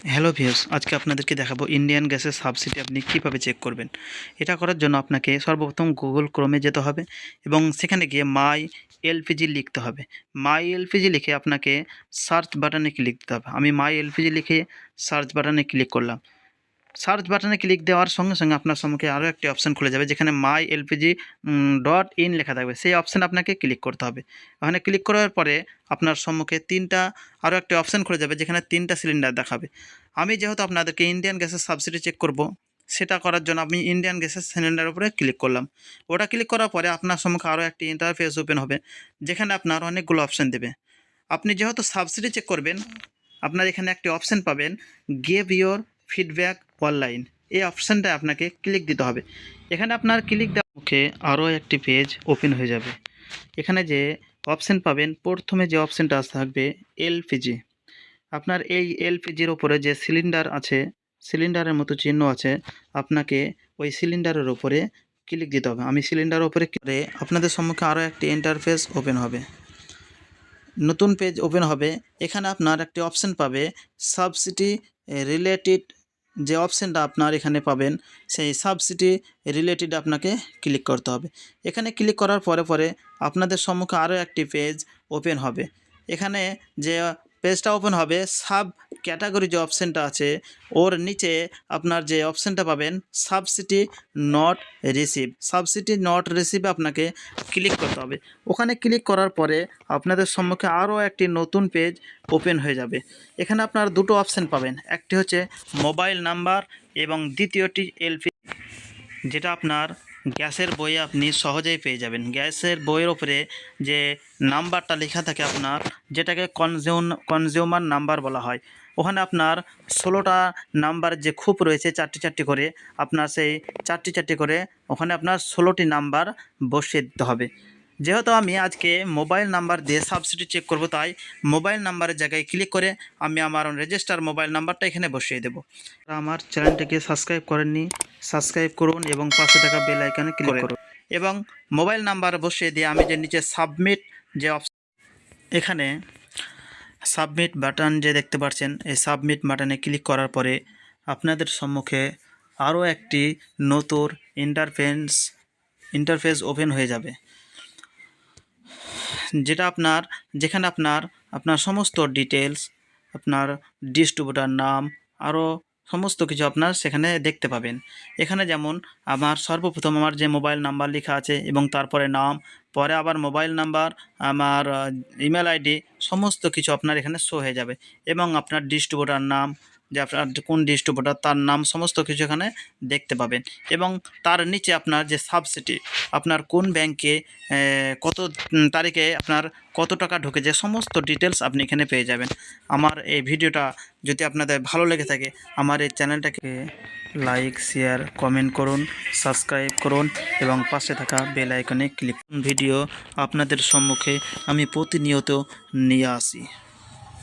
Hello viewers, আজকে আপনাদেরকে দেখাবো ইন্ডিয়ান গ্যাসের সাবসিডি আপনি কীভাবে চেক করবেন। এটা করার জন্য আপনাকে সর্বপ্রথম গুগল ক্রোমে যেতে হবে এবং সেখানে গিয়ে মাই এলপিজি লিখতে হবে। মাই এলপিজি লিখে আপনাকে সার্চ বাটনে ক্লিক দিতে হবে। আমি মাই এলপিজি লিখে সার্চ বাটনে ক্লিক করলাম। সার্চ বাটনে ক্লিক দেওয়ার সঙ্গে সঙ্গে আপনার সম্মুখে আরও একটি অপশান খুলে যাবে, যেখানে মাই এলপিজি .in লেখা থাকবে। সেই অপশানে আপনাকে ক্লিক করতে হবে। ওখানে ক্লিক করার পরে আপনার সম্মুখে আরও একটি অপশান খুলে যাবে, যেখানে 3টা সিলিন্ডার দেখাবে। আমি যেহেতু আপনাদেরকে ইন্ডিয়ান গ্যাসের সাবসিডি চেক করব, সেটা করার জন্য আমি ইন্ডিয়ান গ্যাসের সিলিন্ডারের উপরে ক্লিক করলাম। ওটা ক্লিক করার পরে আপনার সম্মুখে আরও একটি ইন্টারফেস ওপেন হবে, যেখানে আপনার অনেকগুলো অপশান দেবে। আপনি যেহেতু সাবসিডি চেক করবেন, আপনার এখানে একটি অপশান পাবেন, গিভ ইওর ফিডব্যাক অনলাইন। এই অপশানটায় আপনাকে ক্লিক দিতে হবে। এখানে আপনার ক্লিক দেওয়ার মুখে আরও একটি পেজ ওপেন হয়ে যাবে। এখানে যে অপশান পাবেন, প্রথমে যে অপশানটা থাকবে এলপিজি। আপনার এই এলপিজির ওপরে যে সিলিন্ডার আছে, সিলিন্ডারের মতো চিহ্ন আছে, আপনাকে ওই সিলিন্ডারের ওপরে ক্লিক দিতে হবে। আমি সিলিন্ডারের ওপরে করে আপনাদের সম্মুখে আরও একটি ইন্টারফেস ওপেন হবে, নতুন পেজ ওপেন হবে। এখানে আপনার একটি অপশান পাবে সাবসিডি রিলেটেড। যে অপশানটা আপনার এখানে পাবেন, সেই সাবসিডি রিলেটেড আপনাকে ক্লিক করতে হবে। এখানে ক্লিক করার পরে আপনাদের সম্মুখে আরও একটি পেজ ওপেন হবে। এখানে যে পেজটা ওপেন হবে, সাব ক্যাটাগরি যে অপশানটা আছে, ওর নিচে আপনার যে অপশানটা পাবেন subsidy not receive. Subsidy not রিসিভে আপনাকে ক্লিক করতে হবে। ওখানে ক্লিক করার পরে আপনাদের সম্মুখে আরও একটি নতুন পেজ ওপেন হয়ে যাবে। এখানে আপনার দুটো অপশান পাবেন, একটি হচ্ছে মোবাইল নাম্বার এবং দ্বিতীয়টি এলপিজি, যেটা আপনার গ্যাসের বইয়ে আপনি সহজেই পেয়ে যাবেন। গ্যাসের বইয়ের ওপরে যে নাম্বারটা লেখা থাকে আপনার, যেটাকে কনজিউমার নাম্বার বলা হয়, ওখানে আপনার 16টা নাম্বার যে খুব রয়েছে, চারটি করে, আপনার সেই চারটি করে ওখানে আপনার 16টি নাম্বার বসিয়ে দিতে হবে। যেহেতু আমি আজকে মোবাইল নাম্বার দিয়ে সাবসিডি চেক করব, তাই মোবাইল নাম্বারের জায়গায় ক্লিক করে আমি আমার রেজিস্টার মোবাইল নাম্বারটা এখানে বসিয়ে দেব। আমার চ্যানেলটিকে সাবস্ক্রাইব করেননি, সাবস্ক্রাইব করুন এবং পাশে থাকা বেল আইকনে ক্লিক করুন এবং মোবাইল নাম্বার বসিয়ে দিয়ে আমি যে নিচে সাবমিট যে অপশন, এখানে সাবমিট বাটন যে দেখতে পাচ্ছেন, এই সাবমিট বাটনে ক্লিক করার পরে আপনাদের সম্মুখে আরও একটি নতুন ইন্টারফেস ওপেন হয়ে যাবে, যেখানে আপনার সমস্ত ডিটেলস, আপনার ডিস্ট্রিবিউটর নাম, আরও সমস্ত কিছু আপনার সেখানে দেখতে পাবেন। এখানে যেমন আমার সর্বপ্রথম আমার যে মোবাইল নাম্বার লেখা আছে এবং তারপরে নাম, পরে আবার মোবাইল নাম্বার, আমার ইমেল আইডি, সমস্ত কিছু আপনার এখানে শো হয়ে যাবে এবং আপনার ডিস্ট্রিবিউটর নাম, যে আপনার কোন ডিস্ট্রিবিউটর তার নাম, সমস্ত কিছু এখানে দেখতে পাবেন। এবং তার নিচে আপনার যে সাবসিডি, আপনার কোন ব্যাংকে কত তারিখে আপনার কত টাকা ঢুকেছে, সমস্ত ডিটেলস আপনি এখানে পেয়ে যাবেন। আমার এই ভিডিওটা যদি আপনাদের ভালো লেগে থাকে, আমার এই চ্যানেলটাকে লাইক, শেয়ার, কমেন্ট করুন, সাবস্ক্রাইব করুন এবং পাশে থাকা বেল আইকনে ক্লিক করুন। ভিডিও আপনাদের সম্মুখে আমি প্রতিনিয়ত নিয়ে আসি।